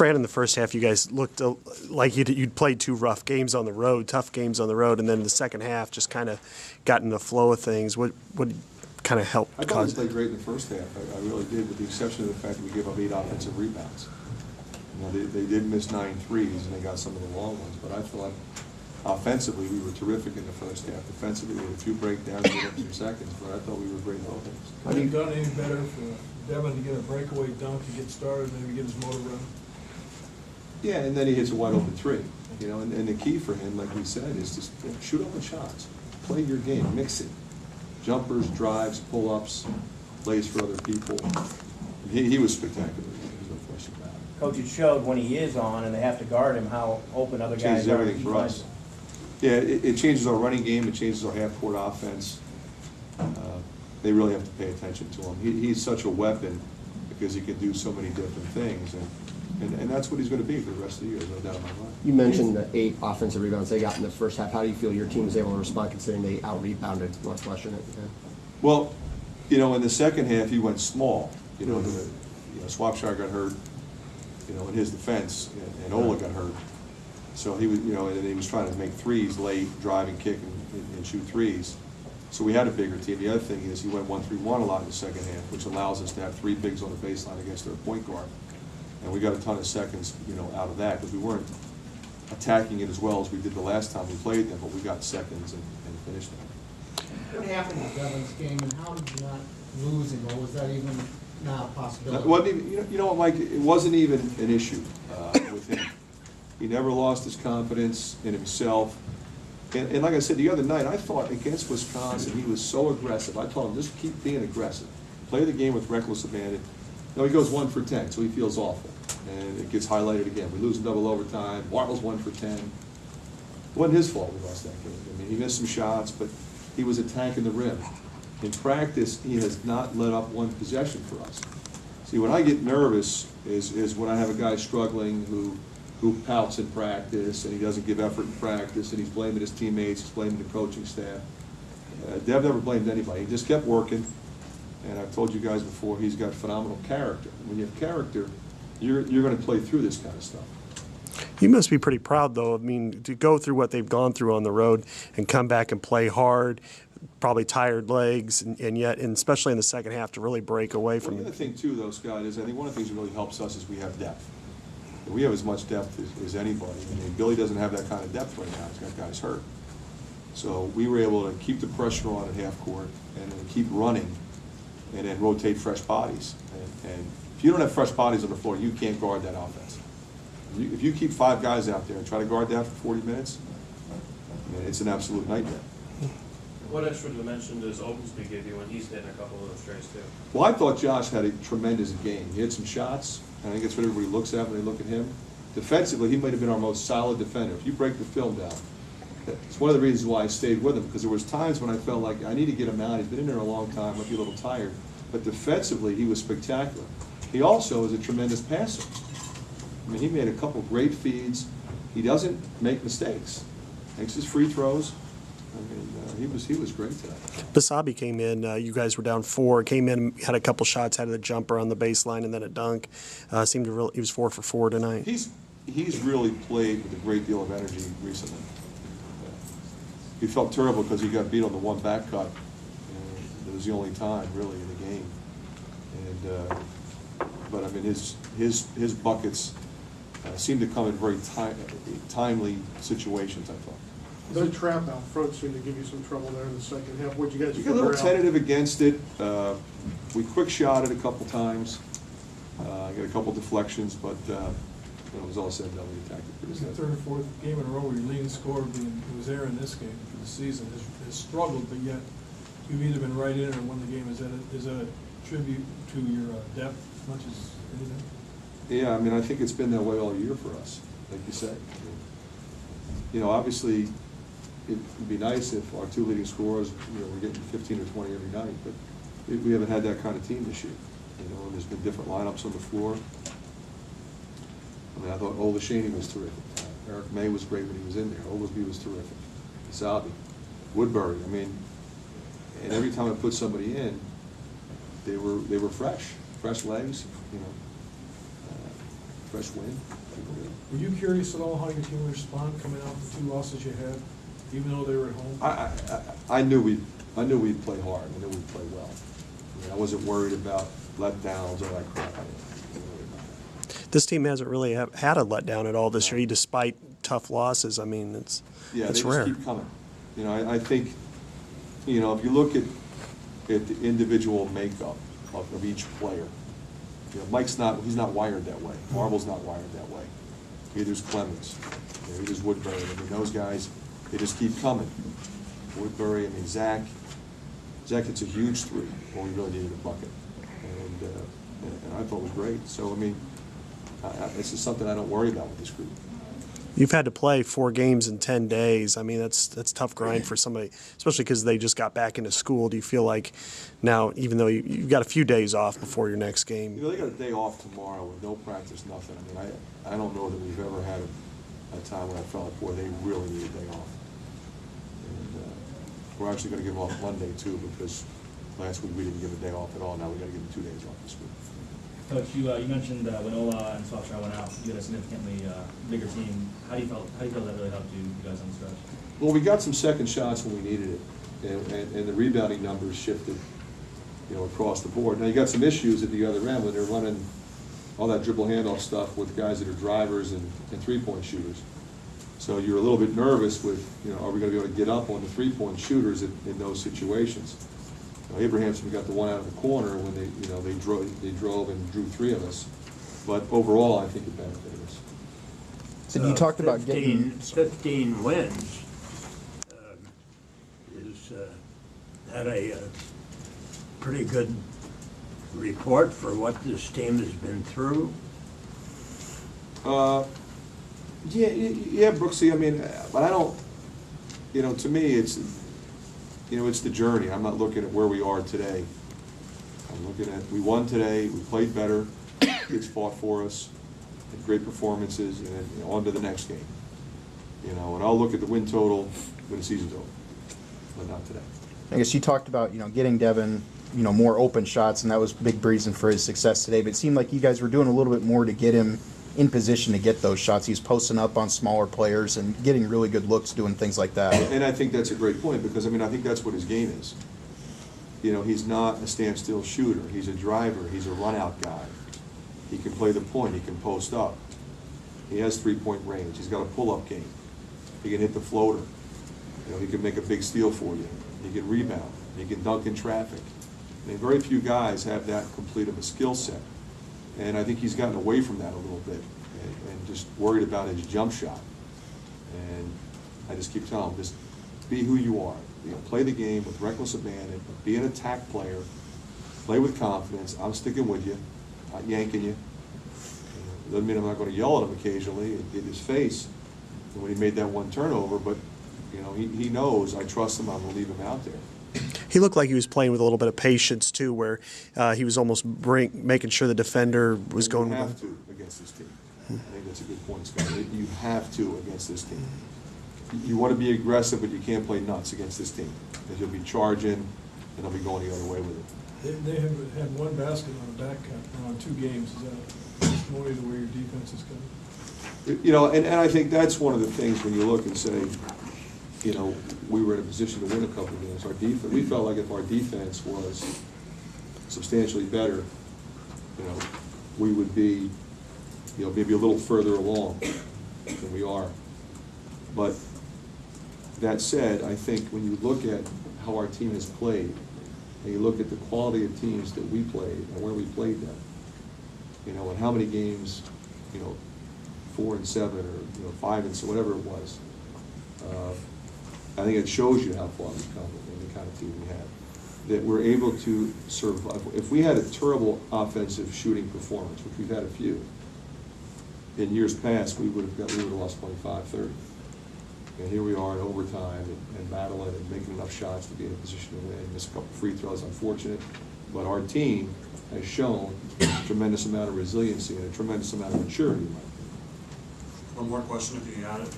Fran, in the first half, you guys looked like you'd played two rough games on the road, tough games on the road, and then in the second half just kind of got in the flow of things. What kind of helped? I thought we played great in the first half. I really did, with the exception of the fact that we gave up 8 offensive rebounds. You know, they did miss 9 threes, and they got some of the long ones. But I thought offensively we were terrific in the first half. Defensively, we had a few breakdowns, gave up some seconds, but I thought we were great offense. Have you done any better for Devin to get a breakaway dunk to get started, maybe get his motor running? Yeah, and then he hits a wide open 3. You know, and the key for him, like we said, is just shoot open shots. Play your game, mix it. Jumpers, drives, pull-ups, plays for other people. He was spectacular. There's no question about it. Coach, it showed when he is on and they have to guard him how open other guys Changes are. everything for us. Yeah, it changes our running game. It changes our half-court offense. They really have to pay attention to him. He's such a weapon because he can do so many different things, and that's what he's going to be for the rest of the year, no doubt in my mind. You mentioned the 8 offensive rebounds they got in the first half. How do you feel your team was able to respond considering they out-rebounded Northwestern at the time? Well, you know, in the second half, he went small. You know, Swapshire got hurt, you know, in his defense, and Ola got hurt. So he was, you know, and he was trying to make threes late, drive and kick and shoot threes. So we had a bigger team. The other thing is he went 1-3-1 a lot in the second half, which allows us to have 3 bigs on the baseline against their point guard. And we got a ton of seconds, you know, out of that because we weren't attacking it as well as we did the last time we played them, but we got seconds and finished them. What happened with Devin's game, and how did you not lose him, or was that even not a possibility? It wasn't even, you know what, Mike, it wasn't even an issue with him. He never lost his confidence in himself. And like I said the other night, I thought against Wisconsin, he was so aggressive. I told him, just keep being aggressive. Play the game with reckless abandon. No, he goes 1 for 10, so he feels awful. And it gets highlighted again. We lose in double overtime. Waddle's 1 for 10. It wasn't his fault we lost that game. I mean, he missed some shots, but he was attacking the rim. In practice, he has not let up 1 possession for us. See, when I get nervous is when I have a guy struggling who pouts in practice and he doesn't give effort in practice and he's blaming his teammates, he's blaming the coaching staff. Dev never blamed anybody. He just kept working. And I've told you guys before, he's got phenomenal character. When you have character, you're going to play through this kind of stuff. You must be pretty proud, though. I mean, to go through what they've gone through on the road and come back and play hard, probably tired legs, and yet, and especially in the second half, to really break away from the other thing, too, though, Scott, is I think one of the things that really helps us is we have depth. We have as much depth as anybody. I mean, Billy doesn't have that kind of depth right now. He's got guys hurt. So we were able to keep the pressure on at half court and then keep running and then rotate fresh bodies. And if you don't have fresh bodies on the floor, you can't guard that offense. If you keep 5 guys out there and try to guard that for 40 minutes, I mean, it's an absolute nightmare. What extra dimension does Oglesby give you when he's hitting a couple of those strays too? Well, I thought Josh had a tremendous game. He had some shots, and I think that's what everybody looks at when they look at him. Defensively, he might have been our most solid defender. If you break the film down, it's one of the reasons why I stayed with him, because there was times when I felt like I need to get him out. He's been in there a long time, might be a little tired. But defensively, he was spectacular. He also is a tremendous passer. I mean, he made a couple great feeds. He doesn't make mistakes. Makes his free throws. I mean, he was great today. Basabi came in. You guys were down 4. Came in, had a couple shots, had a jumper on the baseline, and then a dunk. Seemed to really. He was 4 for 4 tonight. He's really played with a great deal of energy recently. He felt terrible because he got beat on the one back cut. It was the only time really in the game. And but I mean, his buckets seemed to come in very timely situations, I thought. The trap out front seemed to give you some trouble there in the second half. What'd you guys We got a little tentative against it. We quick shot it a couple times. Got a couple deflections, but when it was all said and done, we attacked it pretty It's the good. 3rd or 4th game in a row where your leading scorer, who was there in this game for the season, has struggled, but yet you've either been right in it or won the game. Is that a tribute to your depth as much as anything? Yeah, I mean, I think it's been that way all year for us, like you said. You know, obviously, it would be nice if our 2 leading scorers, you know, were getting 15 or 20 every night, but we haven't had that kind of team this year. You know, and there's been different lineups on the floor. I mean, I thought Ola Shaney was terrific. Eric May was great when he was in there. Oglesby was terrific. Zabi, Woodbury. I mean, and every time I put somebody in, they were fresh legs. You know, fresh wind. Were you curious at all how your team would respond coming out the 2 losses you had, even though they were at home? I knew we'd play hard. I knew we'd play well. I mean, I wasn't worried about letdowns or that crap. I wasn't worried about that. This team hasn't really had a letdown at all this year, despite tough losses. I mean, it's Yeah, they rare. just keep coming. You know, I think, you know, if you look at the individual makeup of each player, you know, he's not wired that way. Marvel's not wired that way. Either's Clemens, you know, either's Woodbury. I mean, those guys, they just keep coming. Woodbury, I mean, Zach hits a huge 3 when we really needed a bucket. And I thought it was great. So, I mean, this is something I don't worry about with this group. You've had to play 4 games in 10 days. I mean, that's tough grind for somebody, especially because they just got back into school. Do you feel like now, even though you've got a few days off before your next game? You know, they got a day off tomorrow with no practice, nothing. I mean, I don't know that we've ever had a time when I felt like, boy, they really need a day off. And we're actually going to give them off Monday, too, because last week we didn't give a day off at all. Now we got to give them 2 days off this week. Coach, you mentioned when Ola and Swapshire went out, you had a significantly bigger team. How do you feel that really helped you guys on the stretch? Well, we got some second shots when we needed it, and the rebounding numbers shifted, you know, across the board. Now, you got some issues at the other end when they're running all that dribble handoff stuff with guys that are drivers and three-point shooters. So you're a little bit nervous with, you know, are we going to be able to get up on the three-point shooters in those situations? Abrahamson got the one out of the corner when they drove and drew 3 of us, but overall I think it benefited us. So you talked about getting 15 wins. Is that a pretty good report for what this team has been through? Yeah, Brooksy. I mean, but I don't. You know, to me, it's the journey. I'm not looking at where we are today. I'm looking at, we won today, we played better, kids fought for us, had great performances, and then, you know, on to the next game. You know, and I'll look at the win total when the season's over, but not today. I guess you talked about, getting Devin, more open shots, and that was a big reason for his success today, but it seemed like you guys were doing a little bit more to get him in position to get those shots. He's posting up on smaller players and getting really good looks doing things like that. And I think that's a great point, because, I think that's what his game is. You know, he's not a standstill shooter. He's a driver. He's a run-out guy. He can play the point. He can post up. He has three-point range. He's got a pull-up game. He can hit the floater. You know, he can make a big steal for you. He can rebound. He can dunk in traffic. Very few guys have that complete of a skill set. And I think he's gotten away from that a little bit and just worried about his jump shot. And I just keep telling him, just be who you are. Play the game with reckless abandon, be an attack player, play with confidence. I'm sticking with you, not yanking you. Doesn't mean I'm not going to yell at him occasionally and get his face when he made that one turnover, but he knows I trust him, I'm going to leave him out there. He looked like he was playing with a little bit of patience too, where he was almost making sure the defender was going. You have to against this team. I think that's a good point, Scott. You have to against this team. You want to be aggressive, but you can't play nuts against this team, because you'll be charging and they'll be going the other way with it. They have had one basket on the back cut on 2 games. Is that testimony to where your defense is going? And I think that's one of the things when you look and say, we were in a position to win a couple of games. Our defense, we felt like if our defense was substantially better, we would be, maybe a little further along than we are. But that said, I think when you look at how our team has played, and you look at the quality of teams that we played and where we played them, and how many games, 4 and 7 or 5 and so whatever it was. I think it shows you how far we've come and the kind of team we have. That we're able to survive. If we had a terrible offensive shooting performance, which we've had a few, in years past we would have lost 25-30. And here we are in overtime and battling and making enough shots to be in a position to win. Miss a couple free throws, unfortunate. But our team has shown a tremendous amount of resiliency and a tremendous amount of maturity. One more question if you got it.